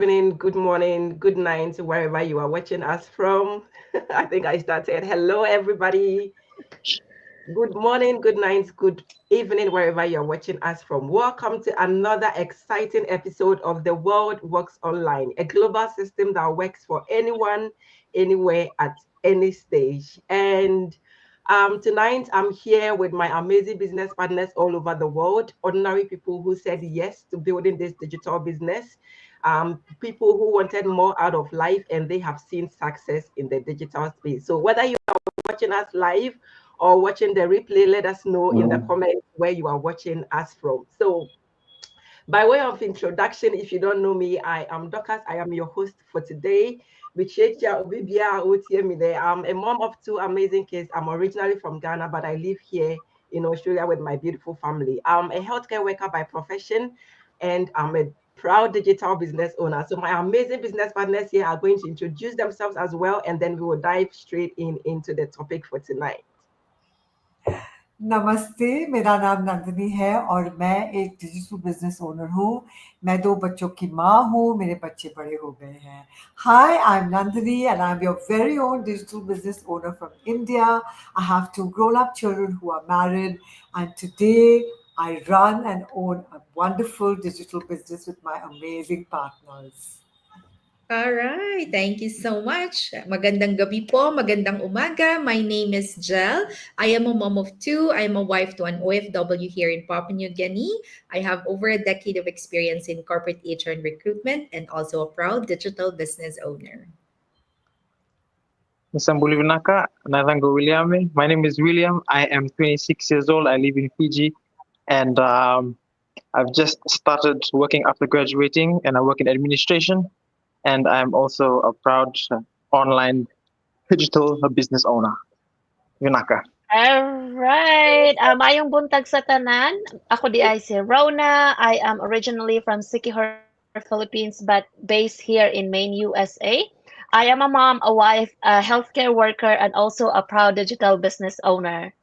evening, good morning, good night, wherever you are watching us from. I think I started. Hello, everybody. Good morning, good night, good evening, wherever you're watching us from. Welcome to another exciting episode of The World Works Online, a global system that works for anyone, anywhere, at any stage. And tonight, I'm here with my amazing business partners all over the world, ordinary people who said yes to building this digital business, people who wanted more out of life and they have seen success in the digital space. So, whether you are watching us live or watching the replay, let us know in the comments where you are watching us from. So, by way of introduction, if you don't know me, I am Dorcas. I am your host for today. I'm a mom of two amazing kids. I'm originally from Ghana, but I live here in Australia with my beautiful family. I'm a healthcare worker by profession, and I'm a proud digital business owner. So my amazing business partners here are going to introduce themselves as well, and then we will dive straight into the topic for tonight. नमस्ते, मेरा नाम नंदिनी है और मैं एक digital business owner हूँ। मैं 2 बच्चों की माँ हूँ, मेरे बच्चे बड़े हो गए हैं। Hi, I'm Nandini and I'm your very own digital business owner from India. I have 2 grown-up children who are married, and today I run and own a wonderful digital business with my amazing partners. All right. Thank you so much. Magandang gabi po, magandang umaga. My name is Jel. I am a mom of two. I am a wife to an OFW here in Papua New Guinea. I have over a decade of experience in corporate HR and recruitment and also a proud digital business owner. Sambulivinaka, Nathango William. My name is William. I am 26 years old. I live in Fiji, and I've just started working after graduating, and I work in administration. And I'm also a proud online digital business owner. Vinaka. Alright. Mayong buntag sa tanan. Ako di ay si Rona. I am originally from Siquijor, Philippines, but based here in Maine, USA. I am a mom, a wife, a healthcare worker, and also a proud digital business owner.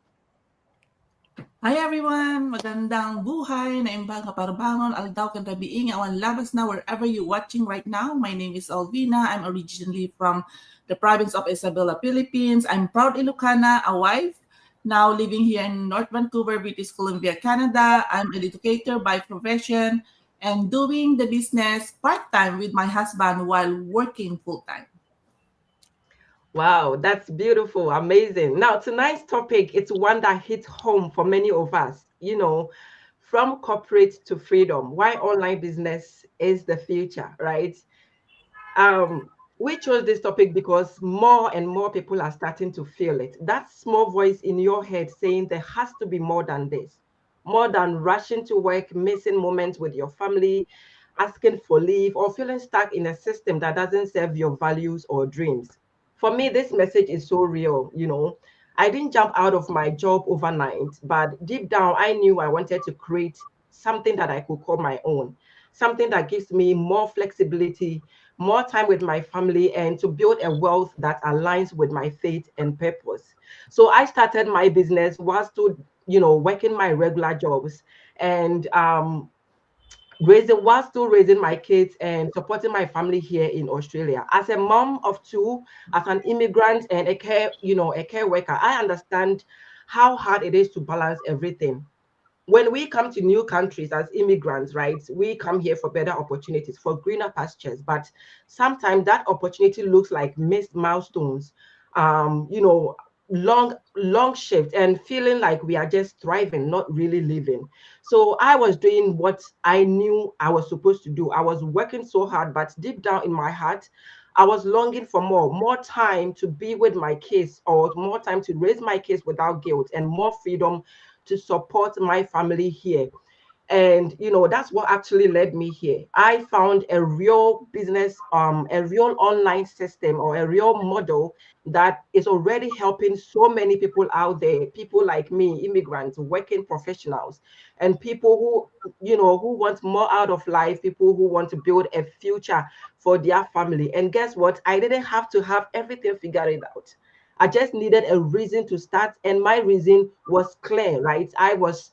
Hi everyone! Magandang buhay na imbang kaparbangon, aldaw kan tabiing, awan labas na wherever you're watching right now. My name is Alvina. I'm originally from the province of Isabela, Philippines. I'm proud Ilocana, a wife, now living here in North Vancouver, British Columbia, Canada. I'm an educator by profession and doing the business part-time with my husband while working full-time. Wow, that's beautiful, amazing. Now, tonight's topic, it's one that hits home for many of us, from corporate to freedom, why online business is the future, right? We chose this topic because more and more people are starting to feel it. That small voice in your head saying there has to be more than this, more than rushing to work, missing moments with your family, asking for leave, or feeling stuck in a system that doesn't serve your values or dreams. For me, this message is so real. I didn't jump out of my job overnight, but deep down, I knew I wanted to create something that I could call my own, something that gives me more flexibility, more time with my family, and to build a wealth that aligns with my faith and purpose. So I started my business while still, working my regular jobs and raising while still raising my kids and supporting my family here in Australia. As a mom of two, as an immigrant and a care worker, I understand how hard it is to balance everything. When we come to new countries as immigrants, right, we come here for better opportunities, for greener pastures. But sometimes that opportunity looks like missed milestones, um, you know, long shift and feeling like we are just thriving, not really living. So I was doing what I knew I was supposed to do. I was working so hard, but deep down in my heart, I was longing for more time to be with my kids, or more time to raise my kids without guilt, and more freedom to support my family here. And that's what actually led me here. I found a real business, a real online system, or a real model that is already helping so many people out there, people like me, immigrants, working professionals, and people who want more out of life, people who want to build a future for their family. And guess what? I didn't have to have everything figured out. I just needed a reason to start, and my reason was clear, right? I was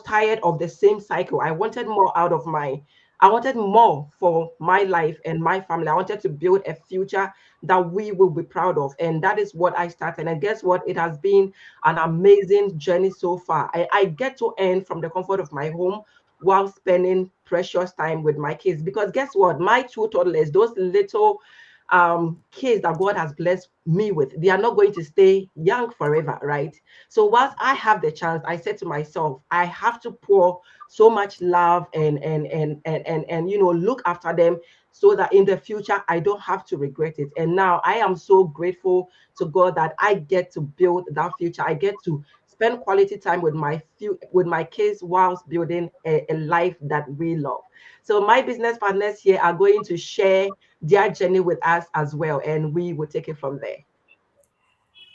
tired of the same cycle. I wanted more out of my I wanted more for my life and my family. I wanted to build a future that we will be proud of. And that is what I started. And guess what? It has been an amazing journey so far. I get to earn from the comfort of my home while spending precious time with my kids. Because guess what? My two toddlers, those little kids that God has blessed me with, they are not going to stay young forever, right? So whilst I have the chance, I said to myself, I have to pour so much love and look after them so that in the future I don't have to regret it. And now I am so grateful to God that I get to build that future. I get to spend quality time with my kids whilst building a life that we love. So my business partners here are going to share their journey with us as well, and we will take it from there.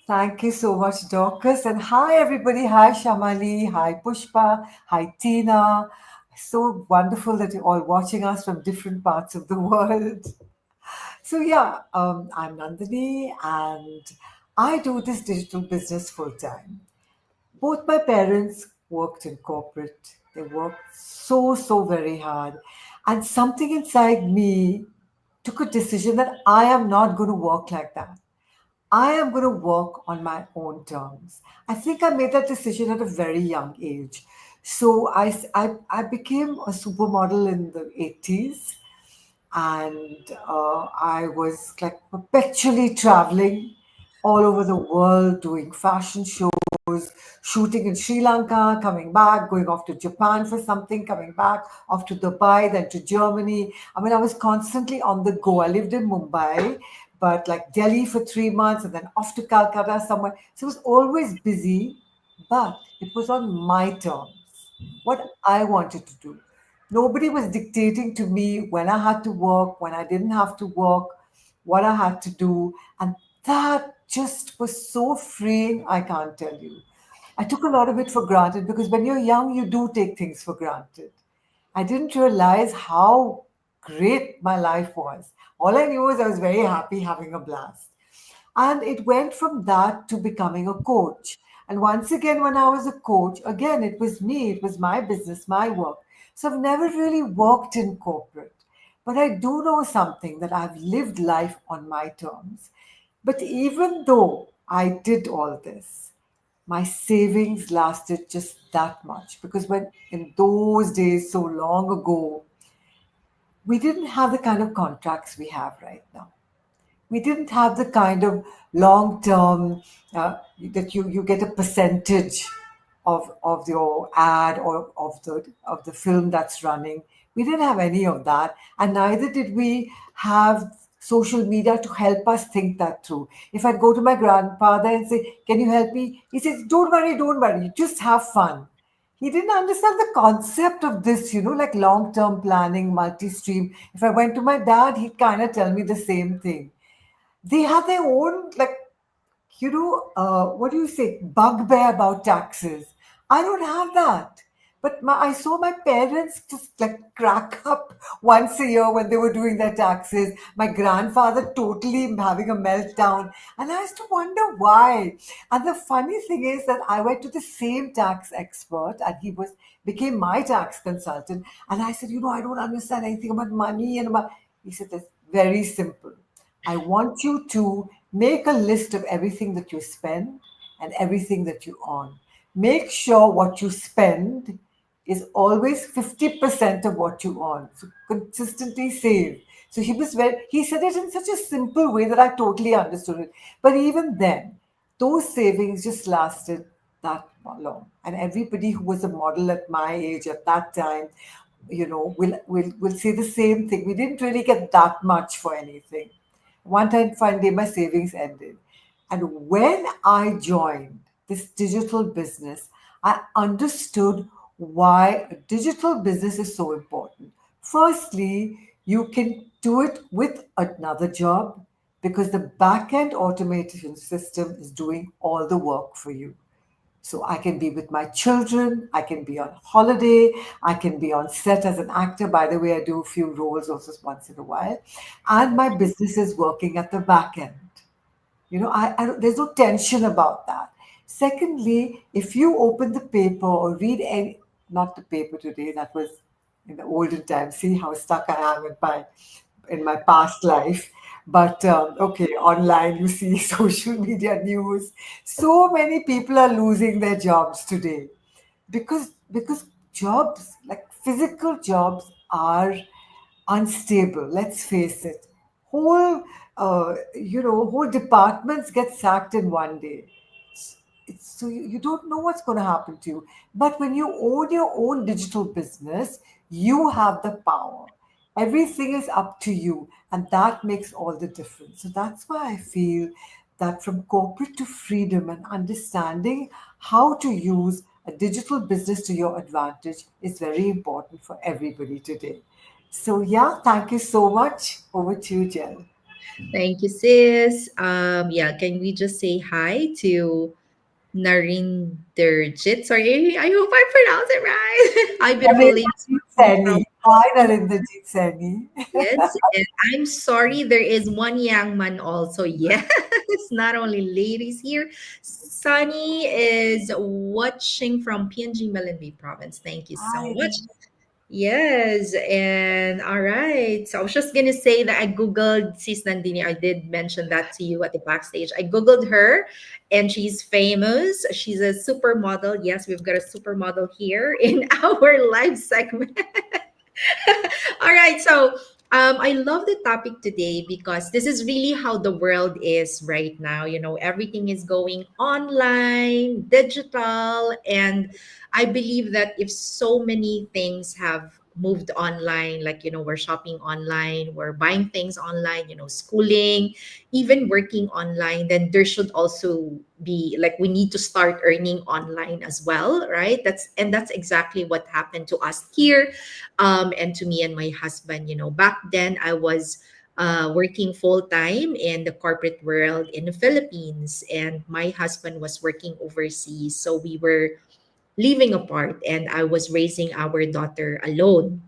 Thank you so much, Dorcas. And hi, everybody. Hi, Shamali. Hi, Pushpa. Hi, Tina. So wonderful that you're all watching us from different parts of the world. So, yeah, I'm Nandini and I do this digital business full time. Both my parents worked in corporate, they worked so very hard. And something inside me took a decision that I am not going to work like that. I am going to work on my own terms. I think I made that decision at a very young age. So I became a supermodel in the 80s and I was like perpetually traveling all over the world doing fashion shows, shooting in Sri Lanka, coming back, going off to Japan for something, coming back, off to Dubai, then to Germany. I mean, I was constantly on the go. I lived in Mumbai, but like Delhi for 3 months and then off to Calcutta somewhere. So it was always busy, but it was on my terms, what I wanted to do. Nobody was dictating to me when I had to work, when I didn't have to work, what I had to do. And that just was so freeing, I can't tell you. I took a lot of it for granted because when you're young, you do take things for granted. I didn't realize how great my life was. All I knew was I was very happy having a blast. And it went from that to becoming a coach. And once again, when I was a coach, again, it was me, it was my business, my work. So I've never really worked in corporate. But I do know something that I've lived life on my terms. But even though I did all this, my savings lasted just that much because when in those days so long ago we didn't have the kind of contracts we have right now. We didn't have the kind of long term that you get a percentage of your ad or of the film that's running. We didn't have any of that, and neither did we have social media to help us think that through. If I'd go to my grandfather and say, "Can you help me?" He says, don't worry, just have fun." He didn't understand the concept of this, like long term planning, multi stream. If I went to my dad, he'd kind of tell me the same thing. They had their own, like, what do you say, bugbear about taxes. I don't have that. But I saw my parents just like crack up once a year when they were doing their taxes. My grandfather totally having a meltdown. And I used to wonder why. And the funny thing is that I went to the same tax expert and he became my tax consultant. And I said, I don't understand anything about money and about. He said, it's very simple. I want you to make a list of everything that you spend and everything that you earn. Make sure what you spend is always 50% of what you earn. So consistently save. So he said it in such a simple way that I totally understood it. But even then, those savings just lasted that long. And everybody who was a model at my age at that time, will say the same thing. We didn't really get that much for anything. One time, fine day, my savings ended. And when I joined this digital business, I understood why a digital business is so important. Firstly, you can do it with another job because the back end automation system is doing all the work for you. So I can be with my children, I can be on holiday, I can be on set as an actor. By the way, I do a few roles also once in a while. And my business is working at the back end. There's no tension about that. Secondly, if you open the paper or read any, not the paper today, that was in the olden times. See how stuck I am in my past life. But okay, online you see social media news. So many people are losing their jobs today because jobs like physical jobs are unstable. Let's face it. Whole departments get sacked in one day. So you don't know what's going to happen to you. But when you own your own digital business, you have the power. Everything is up to you, and that makes all the difference. So that's why I feel that from corporate to freedom and understanding how to use a digital business to your advantage is very important for everybody today. So, yeah, thank you so much. Over to you, Jen. Thank you, sis. Yeah, can we just say hi to Narinderjit? Sorry, I hope I pronounce it right. Hi, beautiful ladies Narendrajit watching from. Saini. Hi, Narendrajit Saini. Yes, and I'm sorry, there is one young man also. Yes, not only ladies here. Sunny is watching from PNG Malindi province. Thank you so Hi. much. Yes, and all right. So I was just gonna say that I googled Sis Nandini. I did mention that to you at the backstage. I googled her, and she's famous. She's a supermodel. Yes, we've got a supermodel here in our live segment. All right. So I love the topic today because this is really how the world is right now. You know, everything is going online, digital. And I believe that if so many things have moved online, like, we're shopping online, we're buying things online, schooling, even working online, then there should also be like we need to start earning online as well, right? That's exactly what happened to us here, and to me and my husband. Back then I was working full time in the corporate world in the Philippines, and my husband was working overseas. So we were living apart, and I was raising our daughter alone.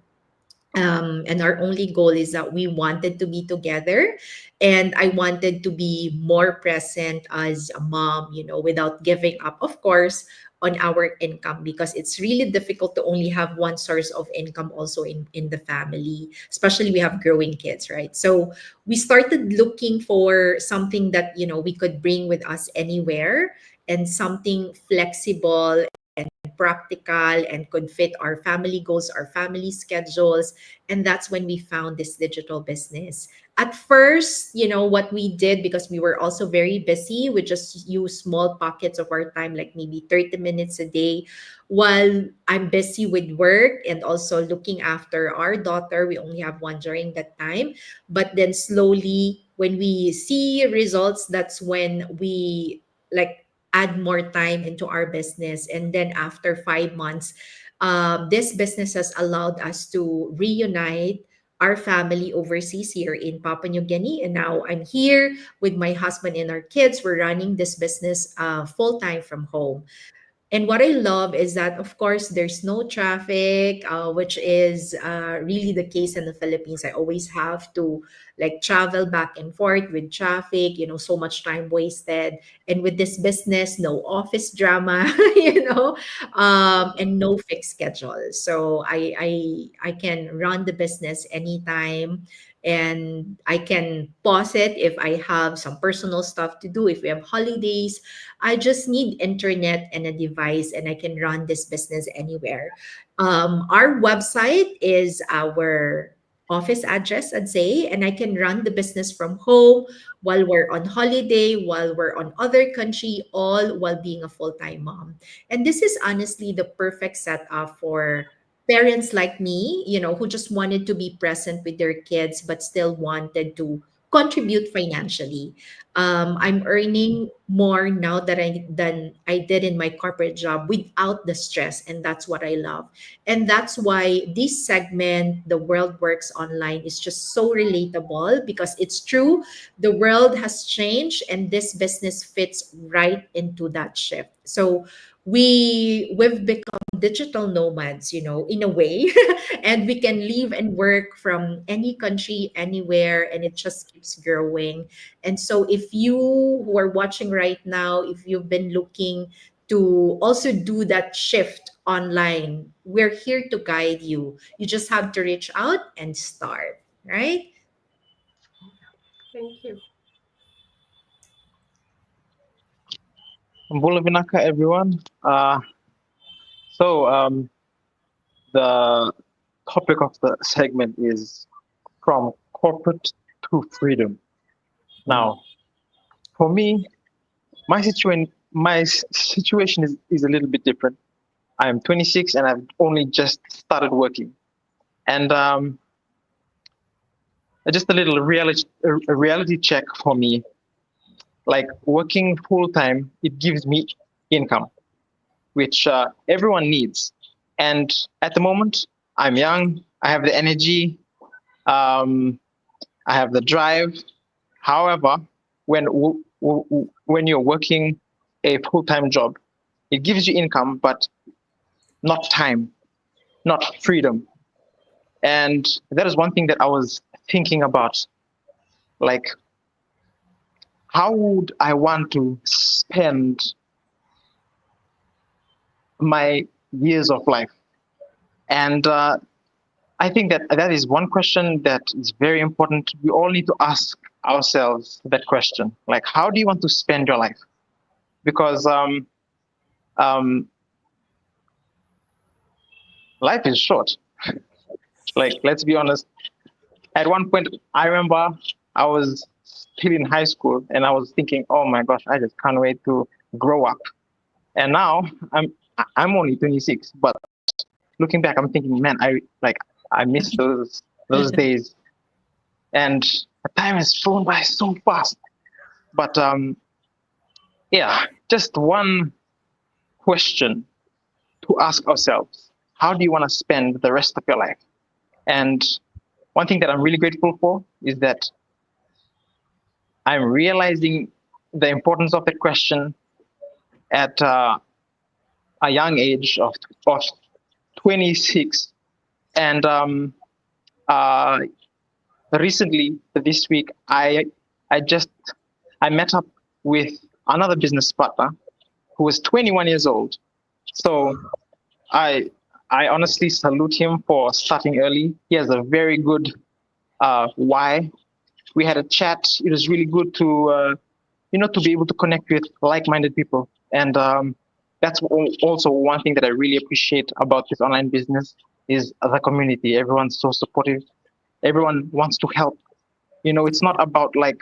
And our only goal is that we wanted to be together, and I wanted to be more present as a mom, without giving up, of course, on our income, because it's really difficult to only have one source of income also in the family, especially we have growing kids, right? So we started looking for something that we could bring with us anywhere, and something flexible, practical, and could fit our family goals, our family schedules. And that's when we found this digital business. At first, what we did, because we were also very busy, we just use small pockets of our time, like maybe 30 minutes a day, while I'm busy with work and also looking after our daughter. We only have one during that time. But then slowly, when we see results, that's when we like add more time into our business. And then after 5 months, this business has allowed us to reunite our family overseas here in Papua New Guinea. And now I'm here with my husband and our kids. We're running this business full time from home. And what I love is that, of course, there's no traffic, which is really the case in the Philippines. I always have to like travel back and forth with traffic, so much time wasted. And with this business, no office drama, and no fixed schedule. So I can run the business anytime, and I can pause it if I have some personal stuff to do. If we have holidays, I just need internet and a device, and I can run this business anywhere. Our website is our office address, I'd say, and I can run the business from home while we're on holiday, while we're on other country, all while being a full-time mom. And this is honestly the perfect setup for parents like me, who just wanted to be present with their kids but still wanted to contribute financially. I'm earning more now than I did in my corporate job without the stress, and that's what I love. And that's why this segment, The World Works Online, is just so relatable, because it's true. The world has changed, and this business fits right into that shift. So we've become digital nomads, in a way, and we can live and work from any country, anywhere, and it just keeps growing. And so, if you who are watching right now, if you've been looking to also do that shift online. We're here to guide you. You just have to reach out and start, right? Thank you. Bola Vinaka, everyone. So the topic of the segment is from corporate to freedom. Now, for me, my situation is a little bit different. I'm 26 and I've only just started working, and just a little reality check for me. Like working full time, it gives me income, which everyone needs. And at the moment, I'm young. I have the energy. Um, I have the drive. However, when you're working a full time job, it gives you income, but not time, not freedom. And that is one thing that I was thinking about. Like, how would I want to spend my years of life? And I think that that is one question that is very important. We all need to ask ourselves that question. Like, how do you want to spend your life? Because um, life is short. Like, let's be honest. At one point, I remember I was still in high school and I was thinking, oh my gosh, I just can't wait to grow up. And now I'm only 26, but looking back, I'm thinking, man, I miss those days, and time has flown by so fast. But yeah, just one question to ask ourselves: how do you want to spend the rest of your life? And one thing that I'm really grateful for is that I'm realizing the importance of that question at a young age of 26. And uh, recently, this week, I just I met up with another business partner who was 21 years old. So I I honestly salute him for starting early. He has a very good why. We had a chat. It was really good to to be able to connect with like-minded people, and that's also one thing that I really appreciate about this online business is the community. Everyone's so supportive. Everyone wants to help. It's not about like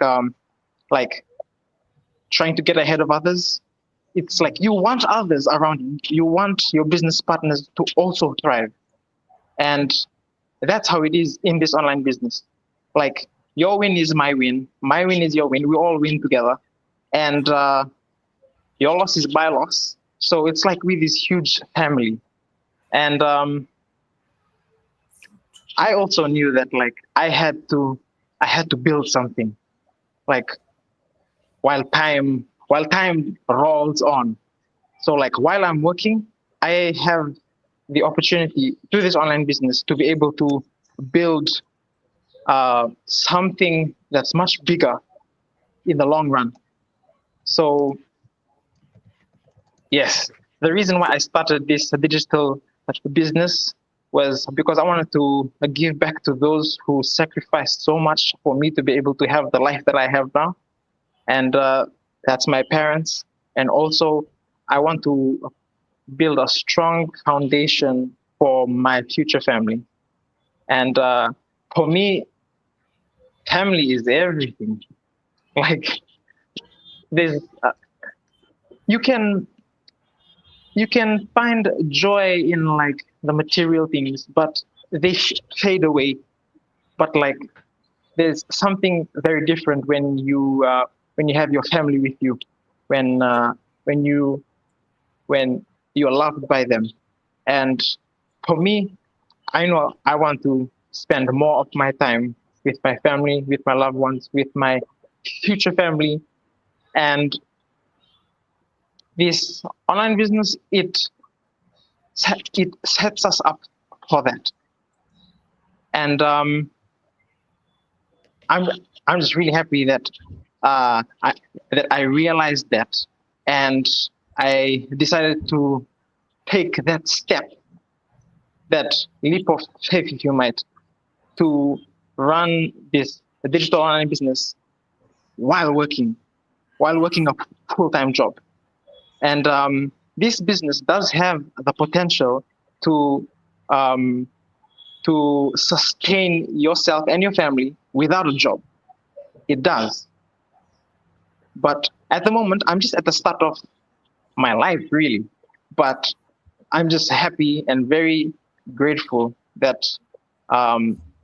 trying to get ahead of others. It's like you want others around you. You want your business partners to also thrive, and that's how it is in this online business. Like your win is my win is your win. We all win together, and your loss is my loss. So it's like with this huge family, and I also knew that like I had to build something. Like while time rolls on. So like while I'm working, I have the opportunity through this online business to be able to build something that's much bigger in the long run. So yes, the reason why I started this digital business was because I wanted to give back to those who sacrificed so much for me to be able to have the life that I have now, and that's my parents. And also, I want to build a strong foundation for my future family. And for me, family is everything. Like there's, you can you can find joy in like the material things, but they fade away. But like there's something very different when you have your family with you, when when you when you're loved by them. And for me, I know I want to spend more of my time with my family, with my loved ones, with my future family. And this online business, it sets us up for that. And I'm I'm just really happy that I realized that, and I decided to take that step, that leap of faith, if you might, to run this digital online business while working, a full-time job. And this business does have the potential to um, sustain yourself and your family without a job. It does. But at the moment, I'm just at the start of my life, really. But I'm just happy and very grateful that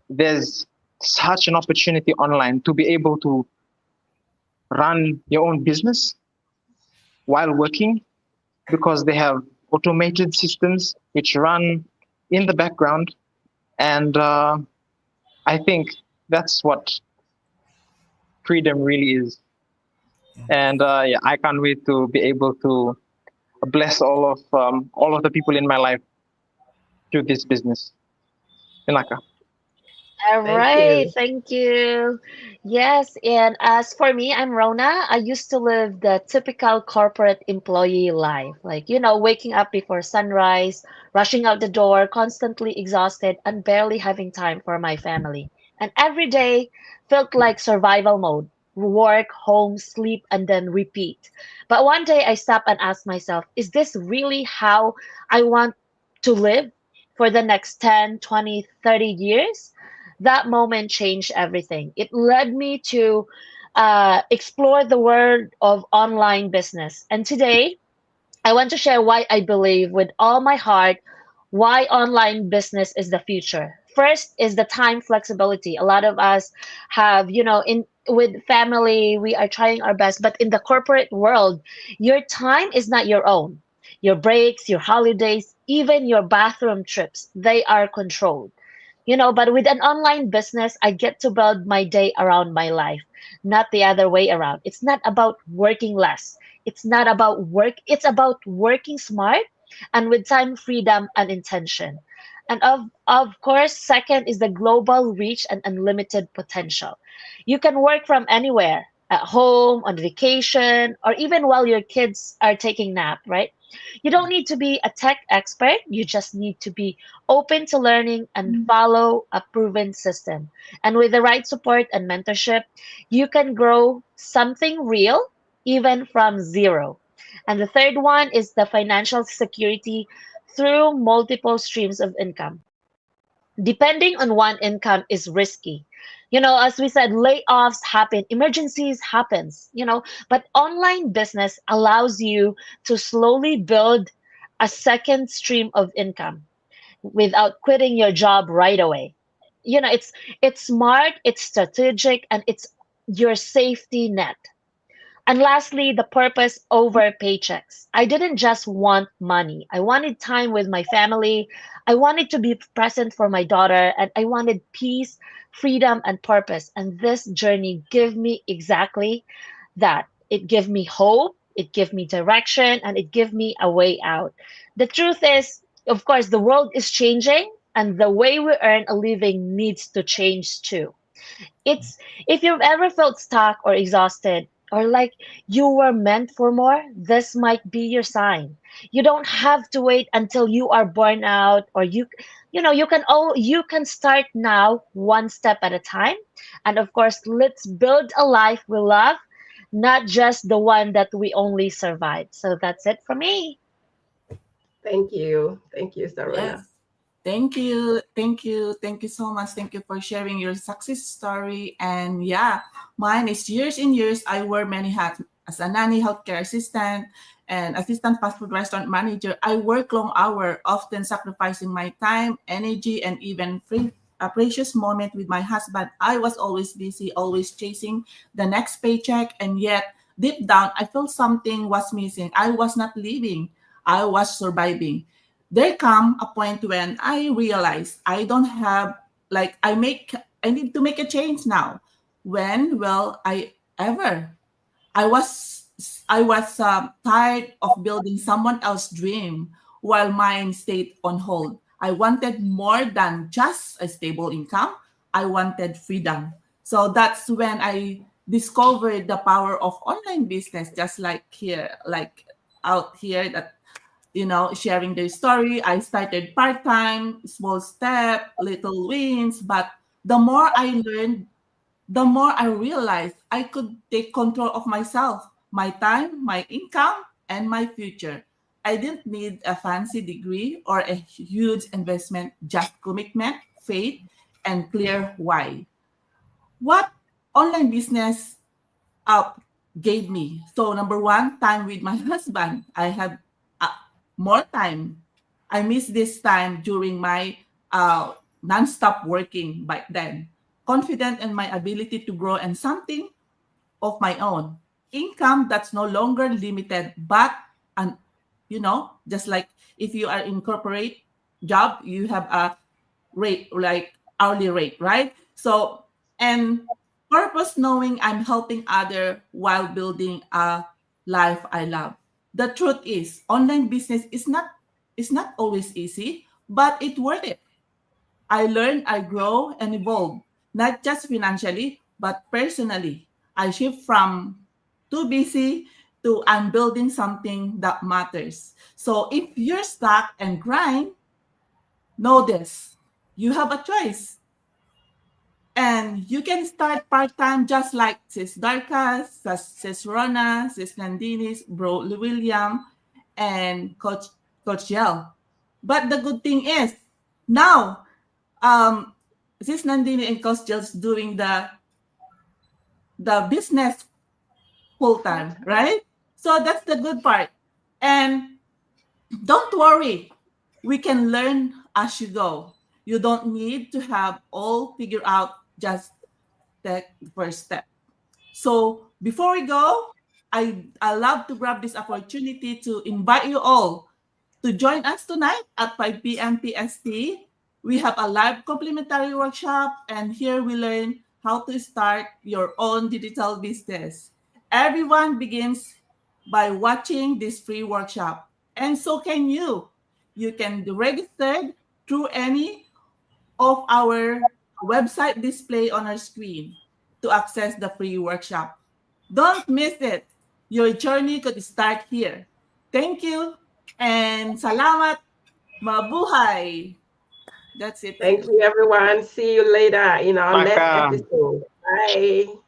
there's such an opportunity online to be able to run your own business while working, because they have automated systems which run in the background. And I think that's what freedom really is. And yeah, I can't wait to be able to bless all of the people in my life through this business. Inaka. All Thank right, you. thank you. Yes, and as for me, I'm Rona. I used to live the typical corporate employee life, like, waking up before sunrise, rushing out the door, constantly exhausted, and barely having time for my family. And every day felt like survival mode: work, home, sleep, and then repeat. But one day I stopped and asked myself, is this really how I want to live for the next 10, 20, 30 years? That moment changed everything. It led me to explore the world of online business. And today, I want to share why I believe with all my heart why online business is the future. First is the time flexibility. A lot of us have, in with family, we are trying our best, but in the corporate world, your time is not your own. Your breaks, your holidays, even your bathroom trips, they are controlled. But with an online business, I get to build my day around my life, not the other way around. It's not about working less. It's not about work. It's about working smart and with time, freedom, and intention. And of course, second is the global reach and unlimited potential. You can work from anywhere, at home, on vacation, or even while your kids are taking nap, right? You don't need to be a tech expert. You just need to be open to learning and follow a proven system. And with the right support and mentorship, you can grow something real even from zero. And the third one is the financial security through multiple streams of income. Depending on one income is risky. As we said, layoffs happen, emergencies happens, but online business allows you to slowly build a second stream of income without quitting your job right away. It's smart, it's strategic, and it's your safety net. And lastly, the purpose over paychecks. I didn't just want money. I wanted time with my family. I wanted to be present for my daughter, and I wanted peace, freedom, and purpose. And this journey gave me exactly that. It gave me hope, it gave me direction, and it gave me a way out. The truth is, of course, the world is changing, and the way we earn a living needs to change too. It's If you've ever felt stuck or exhausted or like you were meant for more, this might be your sign. You don't have to wait until you are burned out, or you can start now, one step at a time. And of course, let's build a life we love, not just the one that we only survive. So that's it for me. Thank you. Thank you, Sarona. Yes. Thank you. Thank you. Thank you so much. Thank you for sharing your success story. And yeah, mine is years and years. I wear many hats as a nanny, healthcare assistant, and assistant fast food restaurant manager. I work long hours, often sacrificing my time, energy, and even a precious moment with my husband. I was always busy, always chasing the next paycheck. And yet, deep down, I felt something was missing. I was not living, I was surviving. There come a point when I realized I don't have like I need to make a change now. When will I ever? I was I was tired of building someone else's dream while mine stayed on hold. I wanted more than just a stable income. I wanted freedom. So that's when I discovered the power of online business, just like here, like out here that sharing their story. I started part-time, small step, little wins, but the more I learned, the more I realized I could take control of myself, my time, my income, and my future. I didn't need a fancy degree or a huge investment, just commitment, faith, and clear why. What online business up gave me? So, number one, time with my husband. I have uh, more time. I miss this time during my non-stop working back then. Confident in my ability to grow and something of my own. Income that's no longer limited, but and just like if you are in corporate job, you have a rate like hourly rate, right? So and purpose knowing I'm helping other while building a life I love. The truth is online business is not always easy, but it's worth it. I learn, I grow, and evolve, not just financially, but personally. I shift from too busy to I'm building something that matters. So if you're stuck and grind, know this. You have a choice. And you can start part-time just like Sis Darkas, Sis Rona, Sis Nandinis, Bro William, and Coach Yel. But the good thing is, now um this Nandini and Costell's doing the business full Full time, time. right? So that's the good part. And don't worry, we can learn as you go. You don't need to have all figured out, just take the first step. So before we go, I love to grab this opportunity to invite you all to join us tonight at 5 p.m. PST. We have a live complimentary workshop, and here we learn how to start your own digital business. Everyone begins by watching this free workshop, and so can you. You can be registered through any of our website display on our screen to access the free workshop. Don't miss it. Your journey could start here. Thank you and salamat, mabuhay. That's it. Thank you, everyone. See you later in our next Maka. episode. Bye.